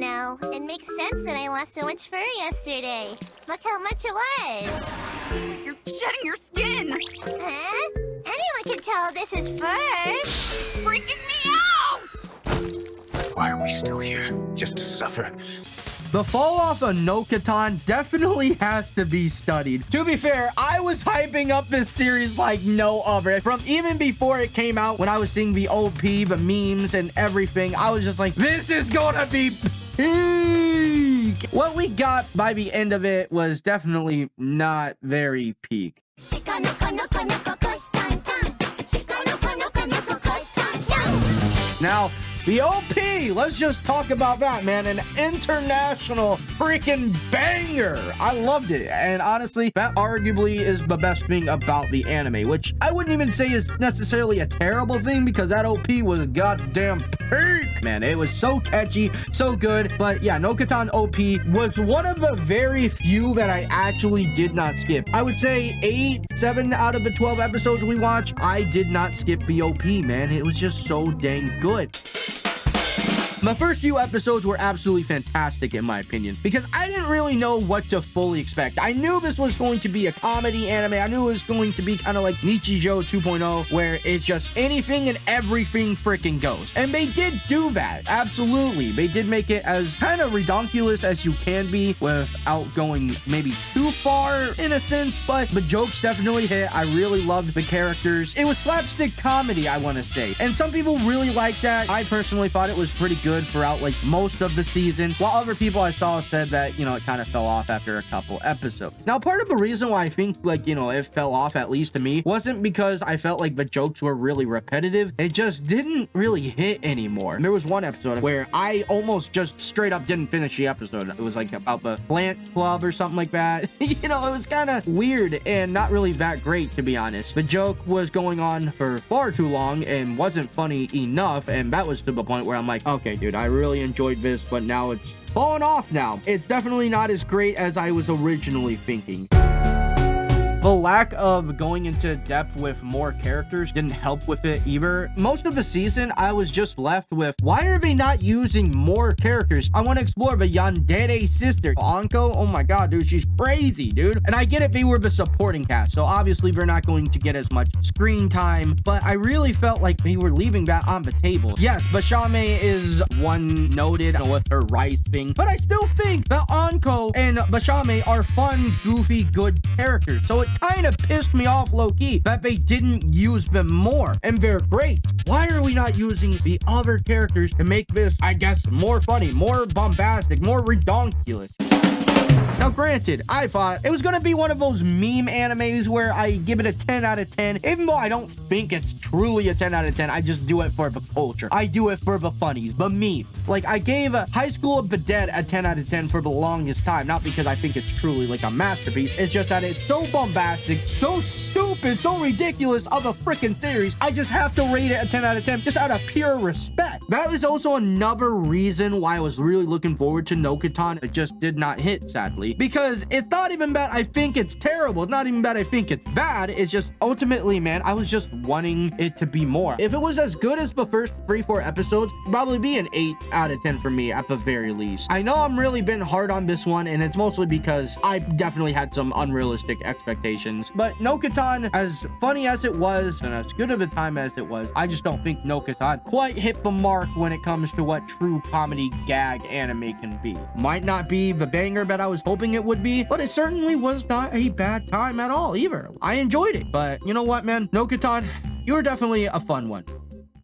know. It makes sense that I lost so much fur yesterday. Look how much it was. You're shedding your skin. Huh? Anyone can tell this is fur. It's freaking me out. Why are we still here? Just to suffer? The fall off of Nokotan definitely has to be studied. To be fair, I was hyping up this series like no other. From even before it came out, when I was seeing the OP, the memes and everything, I was just like, this is gonna be peak. What we got by the end of it was definitely not very peak. Shikanoko no konoko koshitantan. Shikanoko no konoko koshitantan. Now, the OP, let's just talk about that, man. An international freaking banger. I loved it. And honestly, that arguably is the best thing about the anime, which I wouldn't even say is necessarily a terrible thing because that OP was goddamn peak. Man, it was so catchy, so good. But yeah, Nokotan OP was one of the very few that I actually did not skip. I would say 7 out of the 12 episodes we watched, I did not skip the OP, man. It was just so dang good. The first few episodes were absolutely fantastic in my opinion because I didn't really know what to fully expect. I knew this was going to be a comedy anime. I knew it was going to be kind of like Nichijou 2.0 where it's just anything and everything freaking goes. And they did do that. Absolutely. They did make it as kind of redonkulous as you can be without going maybe too far in a sense, but the jokes definitely hit. I really loved the characters. It was slapstick comedy, I want to say. And some people really liked that. I personally thought it was pretty good throughout like most of the season, while other people I saw said that, you know, it kind of fell off after a couple episodes. Now, part of the reason why I think like, you know, it fell off, at least to me, wasn't because I felt like the jokes were really repetitive. It just didn't really hit anymore. There was one episode where I almost just straight up didn't finish the episode. It was like about the plant club or something like that. You know, it was kind of weird and not really that great, to be honest. The joke was going on for far too long and wasn't funny enough, and that was to the point where I'm like, okay, dude, I really enjoyed this, but now it's falling off now. It's definitely not as great as I was originally thinking. The lack of going into depth with more characters didn't help with it either. Most of the season, I was just left with, why are they not using more characters? I want to explore the yandere sister. Anko, oh my god, dude, she's crazy, dude. And I get it, they were the supporting cast, so obviously they're not going to get as much screen time, but I really felt like they were leaving that on the table. Yes, Bashame is one noted with her rice thing, but I still think that Anko and Bashame are fun, goofy, good characters. So it kind of pissed me off low-key that they didn't use them more, and they're great. Why are we not using the other characters to make this, I guess, more funny, more bombastic, more redonkulous? Now, granted, I thought it was going to be one of those meme animes where I give it a 10 out of 10, even though I don't think it's truly a 10 out of 10. I just do it for the culture. I do it for the funnies, the meme. Like, I gave High School of the Dead a 10 out of 10 for the longest time, not because I think it's truly like a masterpiece. It's just that it's so bombastic, so stupid, so ridiculous of a freaking series. I just have to rate it a 10 out of 10 just out of pure respect. That is also another reason why I was really looking forward to Nokotan. It just did not hit, sadly. Because it's not even bad I think it's terrible. It's not even bad I think it's bad. It's just ultimately, man, I was just wanting it to be more. If it was as good as the first 3-4 episodes, it'd probably be an 8 out of 10 for me at the very least. I know I'm really been hard on this one, and it's mostly because I definitely had some unrealistic expectations. But Nokotan, as funny as it was and as good of a time as it was, I just don't think Nokotan quite hit the mark when it comes to what true comedy gag anime can be. Might not be the banger that I was hoping it would be, but it certainly was not a bad time at all either. I enjoyed it, but you know what, man? Nokotan, you're definitely a fun one.